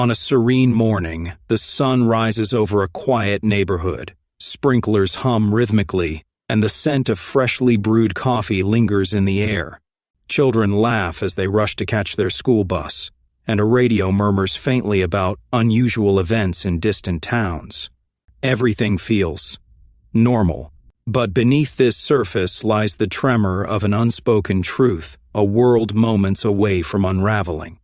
On a serene morning, the sun rises over a quiet neighborhood. Sprinklers hum rhythmically, and the scent of freshly brewed coffee lingers in the air. Children laugh as they rush to catch their school bus, and a radio murmurs faintly about unusual events in distant towns. Everything feels normal. But beneath this surface lies the tremor of an unspoken truth, a world moments away from unraveling.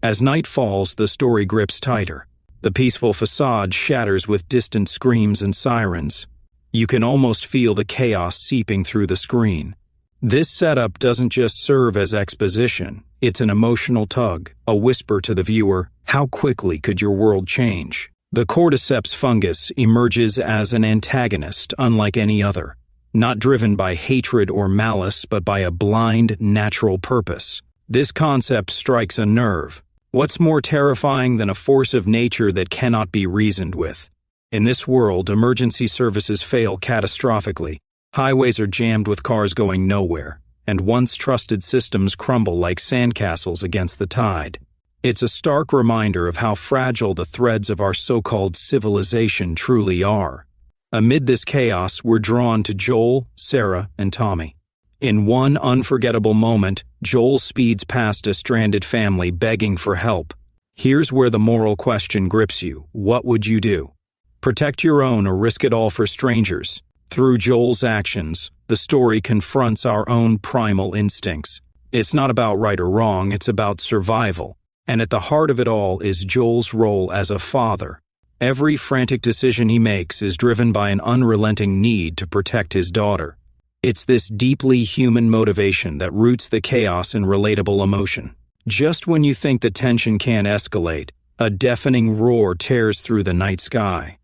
As night falls, the story grips tighter. The peaceful facade shatters with distant screams and sirens. You can almost feel the chaos seeping through the screen. This setup doesn't just serve as exposition, it's an emotional tug, a whisper to the viewer, how quickly could your world change? The cordyceps fungus emerges as an antagonist unlike any other, not driven by hatred or malice but by a blind, natural purpose. This concept strikes a nerve. What's more terrifying than a force of nature that cannot be reasoned with? In this world, emergency services fail catastrophically. Highways are jammed with cars going nowhere, and once trusted systems crumble like sandcastles against the tide. It's a stark reminder of how fragile the threads of our so-called civilization truly are. Amid this chaos, we're drawn to Joel, Sarah, and Tommy. In one unforgettable moment, Joel speeds past a stranded family begging for help. Here's where the moral question grips you. What would you do? Protect your own or risk it all for strangers? Through Joel's actions, the story confronts our own primal instincts. It's not about right or wrong, it's about survival. And at the heart of it all is Joel's role as a father. Every frantic decision he makes is driven by an unrelenting need to protect his daughter. It's this deeply human motivation that roots the chaos in relatable emotion. Just when you think the tension can't escalate, a deafening roar tears through the night sky.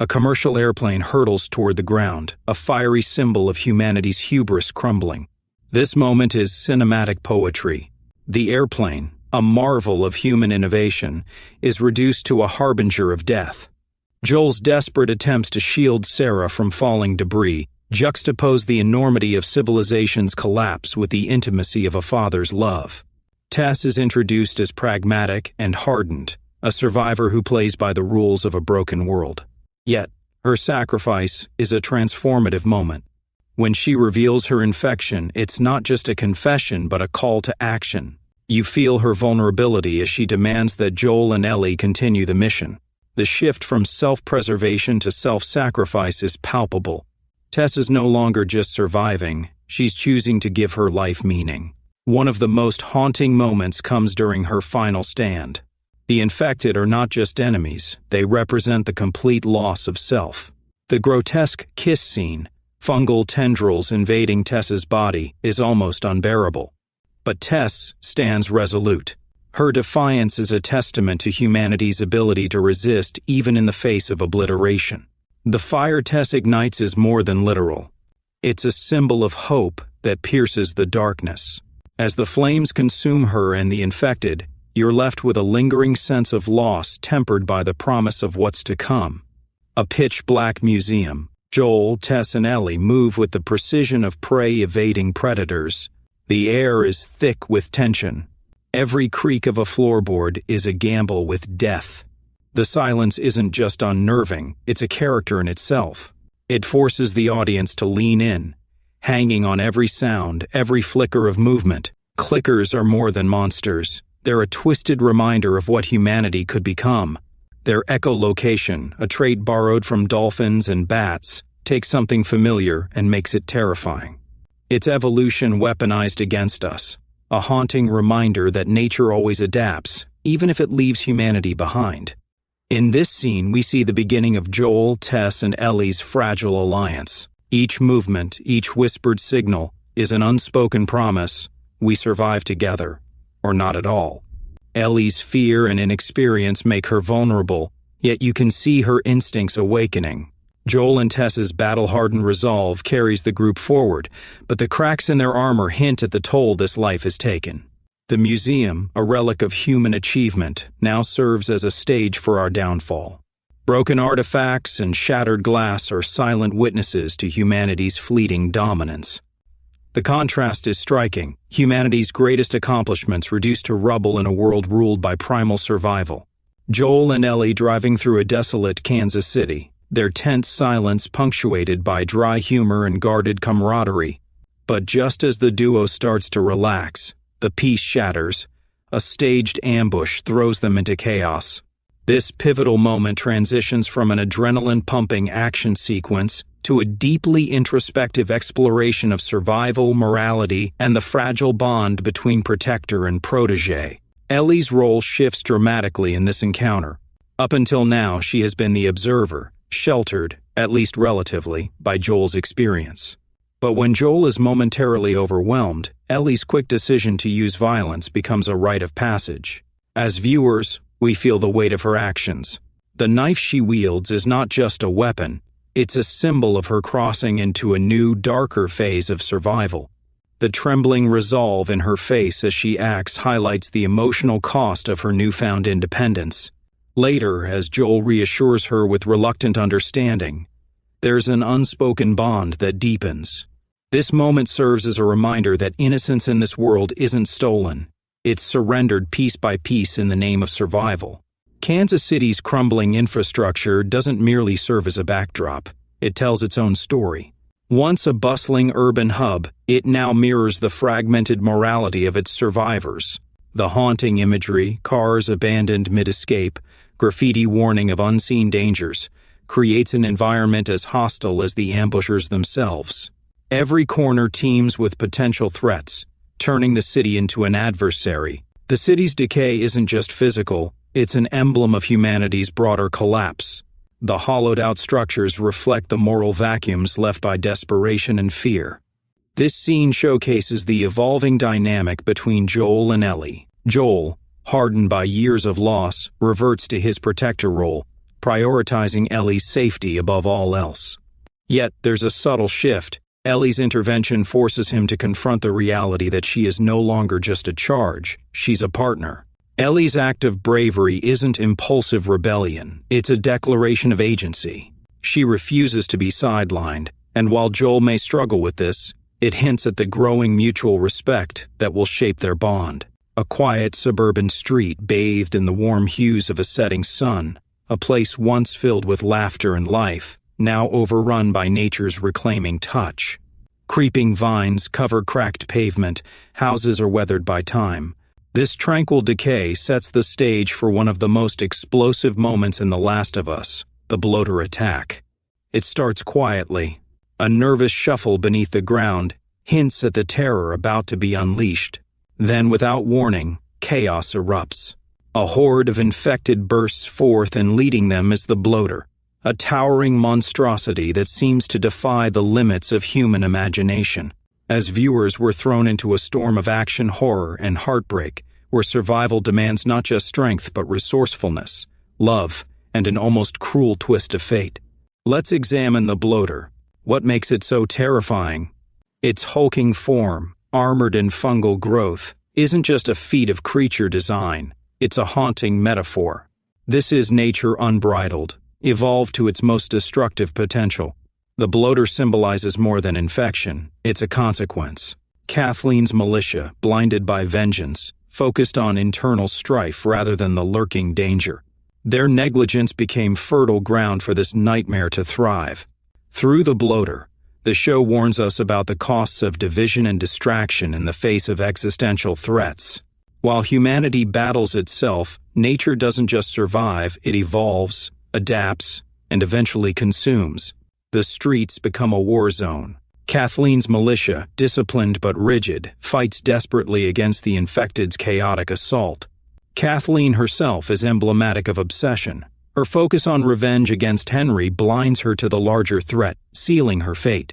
A commercial airplane hurtles toward the ground, a fiery symbol of humanity's hubris crumbling. This moment is cinematic poetry. The airplane, a marvel of human innovation, is reduced to a harbinger of death. Joel's desperate attempts to shield Sarah from falling debris juxtapose the enormity of civilization's collapse with the intimacy of a father's love. Tess is introduced as pragmatic and hardened, a survivor who plays by the rules of a broken world. Yet, her sacrifice is a transformative moment. When she reveals her infection, it's not just a confession but a call to action. You feel her vulnerability as she demands that Joel and Ellie continue the mission. The shift from self-preservation to self-sacrifice is palpable. Tess is no longer just surviving, she's choosing to give her life meaning. One of the most haunting moments comes during her final stand. The infected are not just enemies, they represent the complete loss of self. The grotesque kiss scene, fungal tendrils invading Tess's body, is almost unbearable. But Tess stands resolute. Her defiance is a testament to humanity's ability to resist even in the face of obliteration. The fire Tess ignites is more than literal. It's a symbol of hope that pierces the darkness. As the flames consume her and the infected, you're left with a lingering sense of loss tempered by the promise of what's to come. A pitch-black museum. Joel, Tess, and Ellie move with the precision of prey evading predators. The air is thick with tension. Every creak of a floorboard is a gamble with death. The silence isn't just unnerving, it's a character in itself. It forces the audience to lean in, hanging on every sound, every flicker of movement. Clickers are more than monsters. They're a twisted reminder of what humanity could become. Their echolocation, a trait borrowed from dolphins and bats, takes something familiar and makes it terrifying. Its evolution weaponized against us, a haunting reminder that nature always adapts, even if it leaves humanity behind. In this scene, we see the beginning of Joel, Tess, and Ellie's fragile alliance. Each movement, each whispered signal, is an unspoken promise: we survive together, or not at all. Ellie's fear and inexperience make her vulnerable, yet you can see her instincts awakening. Joel and Tess's battle-hardened resolve carries the group forward, but the cracks in their armor hint at the toll this life has taken. The museum, a relic of human achievement, now serves as a stage for our downfall. Broken artifacts and shattered glass are silent witnesses to humanity's fleeting dominance. The contrast is striking, humanity's greatest accomplishments reduced to rubble in a world ruled by primal survival. Joel and Ellie driving through a desolate Kansas City, their tense silence punctuated by dry humor and guarded camaraderie. But just as the duo starts to relax, the peace shatters. A staged ambush throws them into chaos. This pivotal moment transitions from an adrenaline-pumping action sequence to a deeply introspective exploration of survival, morality, and the fragile bond between protector and protege. Ellie's role shifts dramatically in this encounter. Up until now, she has been the observer, sheltered, at least relatively, by Joel's experience. But when Joel is momentarily overwhelmed, Ellie's quick decision to use violence becomes a rite of passage. As viewers, we feel the weight of her actions. The knife she wields is not just a weapon, it's a symbol of her crossing into a new, darker phase of survival. The trembling resolve in her face as she acts highlights the emotional cost of her newfound independence. Later, as Joel reassures her with reluctant understanding, there's an unspoken bond that deepens. This moment serves as a reminder that innocence in this world isn't stolen. It's surrendered piece by piece in the name of survival. Kansas City's crumbling infrastructure doesn't merely serve as a backdrop. It tells its own story. Once a bustling urban hub, it now mirrors the fragmented morality of its survivors. The haunting imagery, cars abandoned mid-escape, graffiti warning of unseen dangers, creates an environment as hostile as the ambushers themselves. Every corner teems with potential threats, turning the city into an adversary. The city's decay isn't just physical, it's an emblem of humanity's broader collapse. The hollowed-out structures reflect the moral vacuums left by desperation and fear. This scene showcases the evolving dynamic between Joel and Ellie. Joel, hardened by years of loss, reverts to his protector role, prioritizing Ellie's safety above all else. Yet, there's a subtle shift. Ellie's intervention forces him to confront the reality that she is no longer just a charge, she's a partner. Ellie's act of bravery isn't impulsive rebellion, it's a declaration of agency. She refuses to be sidelined, and while Joel may struggle with this, it hints at the growing mutual respect that will shape their bond. A quiet suburban street bathed in the warm hues of a setting sun, a place once filled with laughter and life, now overrun by nature's reclaiming touch. Creeping vines cover cracked pavement, houses are weathered by time. This tranquil decay sets the stage for one of the most explosive moments in The Last of Us, the bloater attack. It starts quietly. A nervous shuffle beneath the ground hints at the terror about to be unleashed. Then, without warning, chaos erupts. A horde of infected bursts forth, and leading them is the bloater, a towering monstrosity that seems to defy the limits of human imagination. As viewers, we're thrown into a storm of action, horror, and heartbreak, where survival demands not just strength but resourcefulness, love, and an almost cruel twist of fate. Let's examine the bloater. What makes it so terrifying? Its hulking form, armored in fungal growth, isn't just a feat of creature design. It's a haunting metaphor. This is nature unbridled, evolved to its most destructive potential. The bloater symbolizes more than infection, it's a consequence. Kathleen's militia, blinded by vengeance, focused on internal strife rather than the lurking danger. Their negligence became fertile ground for this nightmare to thrive. Through the bloater, the show warns us about the costs of division and distraction in the face of existential threats. While humanity battles itself, nature doesn't just survive, it evolves, adapts, and eventually consumes. The streets become a war zone. Kathleen's militia, disciplined but rigid, fights desperately against the infected's chaotic assault. Kathleen herself is emblematic of obsession. Her focus on revenge against Henry blinds her to the larger threat, sealing her fate.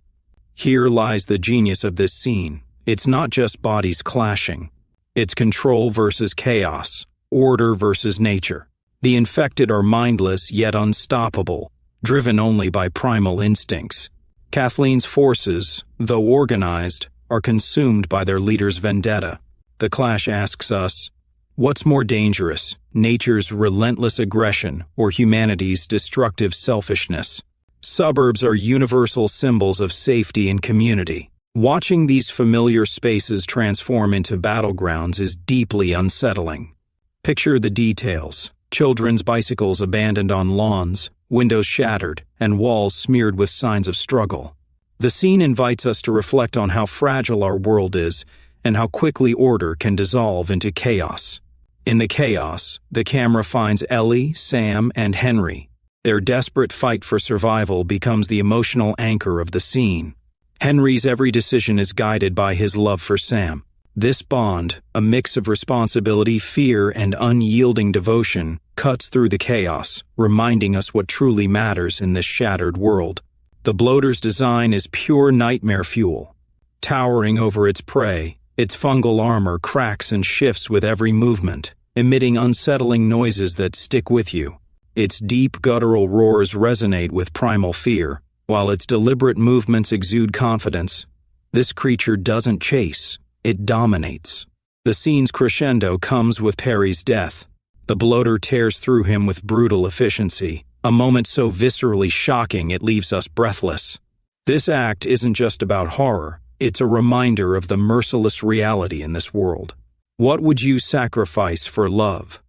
Here lies the genius of this scene. It's not just bodies clashing. It's control versus chaos, order versus nature. The infected are mindless yet unstoppable, driven only by primal instincts. Kathleen's forces, though organized, are consumed by their leader's vendetta. The clash asks us, what's more dangerous, nature's relentless aggression or humanity's destructive selfishness? Suburbs are universal symbols of safety and community. Watching these familiar spaces transform into battlegrounds is deeply unsettling. Picture the details. Children's bicycles abandoned on lawns, windows shattered, and walls smeared with signs of struggle. The scene invites us to reflect on how fragile our world is and how quickly order can dissolve into chaos. In the chaos, the camera finds Ellie, Sam, and Henry. Their desperate fight for survival becomes the emotional anchor of the scene. Henry's every decision is guided by his love for Sam. This bond, a mix of responsibility, fear, and unyielding devotion, cuts through the chaos, reminding us what truly matters in this shattered world. The bloater's design is pure nightmare fuel. Towering over its prey, its fungal armor cracks and shifts with every movement, emitting unsettling noises that stick with you. Its deep guttural roars resonate with primal fear, while its deliberate movements exude confidence. This creature doesn't chase, it dominates. The scene's crescendo comes with Perry's death. The bloater tears through him with brutal efficiency, a moment so viscerally shocking it leaves us breathless. This act isn't just about horror, it's a reminder of the merciless reality in this world. What would you sacrifice for love?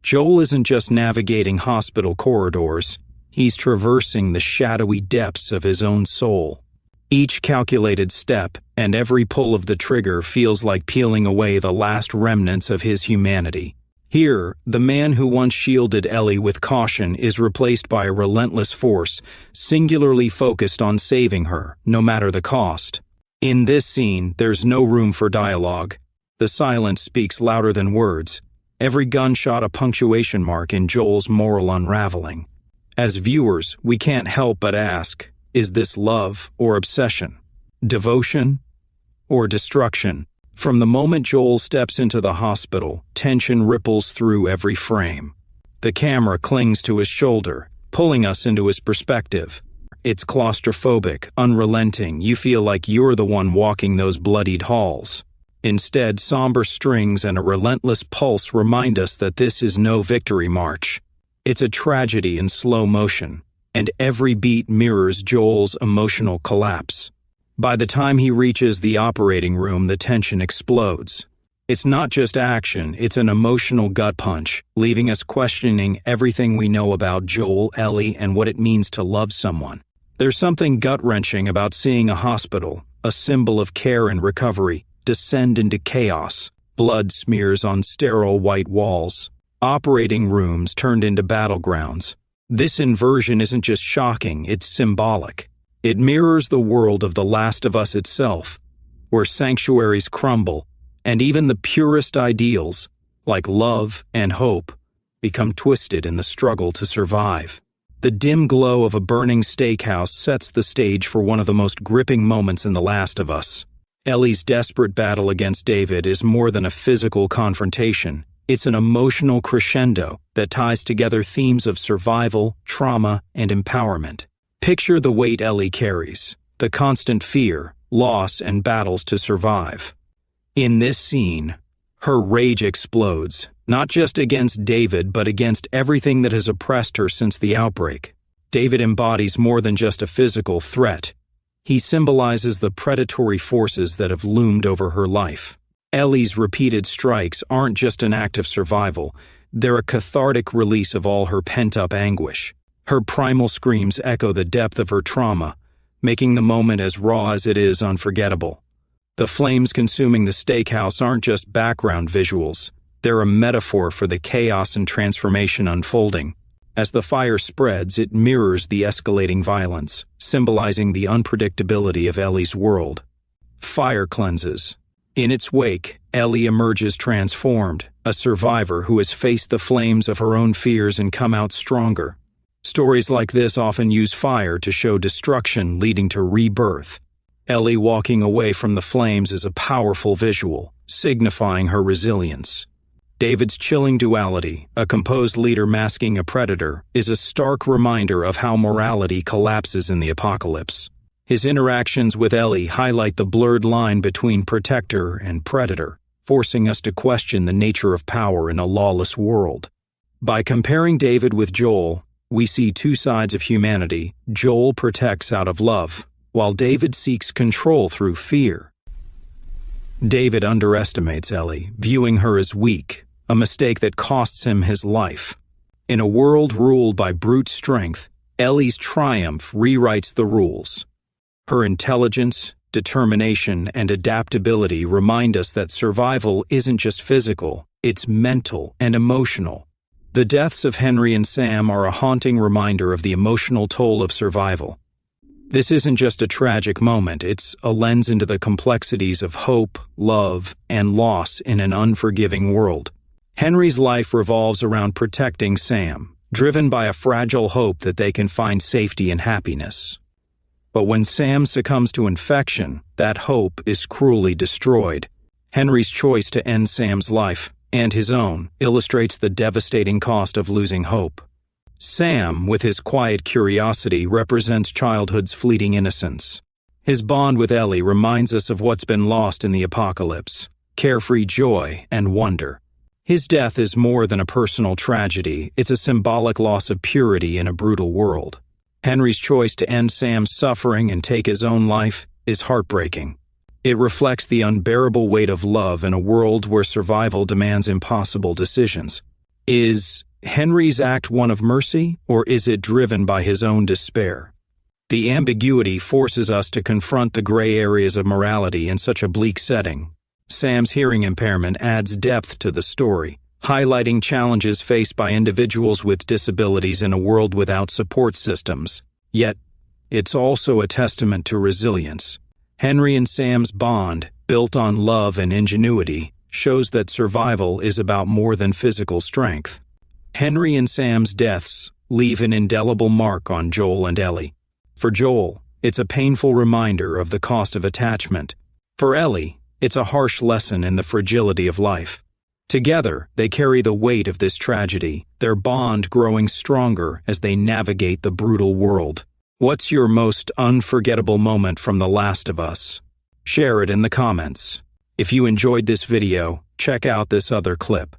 Joel isn't just navigating hospital corridors, he's traversing the shadowy depths of his own soul. Each calculated step and every pull of the trigger feels like peeling away the last remnants of his humanity. Here, the man who once shielded Ellie with caution is replaced by a relentless force, singularly focused on saving her, no matter the cost. In this scene, there's no room for dialogue. The silence speaks louder than words, every gunshot a punctuation mark in Joel's moral unraveling. As viewers, we can't help but ask, is this love or obsession? Devotion or destruction? From the moment Joel steps into the hospital, tension ripples through every frame. The camera clings to his shoulder, pulling us into his perspective. It's claustrophobic, unrelenting. You feel like you're the one walking those bloodied halls. Instead, somber strings and a relentless pulse remind us that this is no victory march. It's a tragedy in slow motion, and every beat mirrors Joel's emotional collapse. By the time he reaches the operating room, the tension explodes. It's not just action, it's an emotional gut punch, leaving us questioning everything we know about Joel, Ellie, and what it means to love someone. There's something gut-wrenching about seeing a hospital, a symbol of care and recovery, descend into chaos. Blood smears on sterile white walls. Operating rooms turned into battlegrounds. This inversion isn't just shocking, it's symbolic. It mirrors the world of The Last of Us itself, where sanctuaries crumble, and even the purest ideals, like love and hope, become twisted in the struggle to survive. The dim glow of a burning steakhouse sets the stage for one of the most gripping moments in The Last of Us. Ellie's desperate battle against David is more than a physical confrontation. It's an emotional crescendo that ties together themes of survival, trauma, and empowerment. Picture the weight Ellie carries, the constant fear, loss, and battles to survive. In this scene, her rage explodes, not just against David, but against everything that has oppressed her since the outbreak. David embodies more than just a physical threat. He symbolizes the predatory forces that have loomed over her life. Ellie's repeated strikes aren't just an act of survival, they're a cathartic release of all her pent-up anguish. Her primal screams echo the depth of her trauma, making the moment as raw as it is unforgettable. The flames consuming the steakhouse aren't just background visuals, they're a metaphor for the chaos and transformation unfolding. As the fire spreads, it mirrors the escalating violence, symbolizing the unpredictability of Ellie's world. Fire cleanses. In its wake, Ellie emerges transformed, a survivor who has faced the flames of her own fears and come out stronger. Stories like this often use fire to show destruction leading to rebirth. Ellie walking away from the flames is a powerful visual, signifying her resilience. David's chilling duality, a composed leader masking a predator, is a stark reminder of how morality collapses in the apocalypse. His interactions with Ellie highlight the blurred line between protector and predator, forcing us to question the nature of power in a lawless world. By comparing David with Joel, we see two sides of humanity. Joel protects out of love, while David seeks control through fear. David underestimates Ellie, viewing her as weak, a mistake that costs him his life. In a world ruled by brute strength, Ellie's triumph rewrites the rules. Her intelligence, determination, and adaptability remind us that survival isn't just physical, it's mental and emotional. The deaths of Henry and Sam are a haunting reminder of the emotional toll of survival. This isn't just a tragic moment, it's a lens into the complexities of hope, love, and loss in an unforgiving world. Henry's life revolves around protecting Sam, driven by a fragile hope that they can find safety and happiness. But when Sam succumbs to infection, that hope is cruelly destroyed. Henry's choice to end Sam's life, and his own, illustrates the devastating cost of losing hope. Sam, with his quiet curiosity, represents childhood's fleeting innocence. His bond with Ellie reminds us of what's been lost in the apocalypse: carefree joy and wonder. His death is more than a personal tragedy, it's a symbolic loss of purity in a brutal world. Henry's choice to end Sam's suffering and take his own life is heartbreaking. It reflects the unbearable weight of love in a world where survival demands impossible decisions. Is Henry's act one of mercy, or is it driven by his own despair? The ambiguity forces us to confront the gray areas of morality in such a bleak setting. Sam's hearing impairment adds depth to the story, highlighting challenges faced by individuals with disabilities in a world without support systems. Yet, it's also a testament to resilience. Henry and Sam's bond, built on love and ingenuity, shows that survival is about more than physical strength. Henry and Sam's deaths leave an indelible mark on Joel and Ellie. For Joel, it's a painful reminder of the cost of attachment. For Ellie, it's a harsh lesson in the fragility of life. Together, they carry the weight of this tragedy, their bond growing stronger as they navigate the brutal world. What's your most unforgettable moment from The Last of Us? Share it in the comments. If you enjoyed this video, check out this other clip.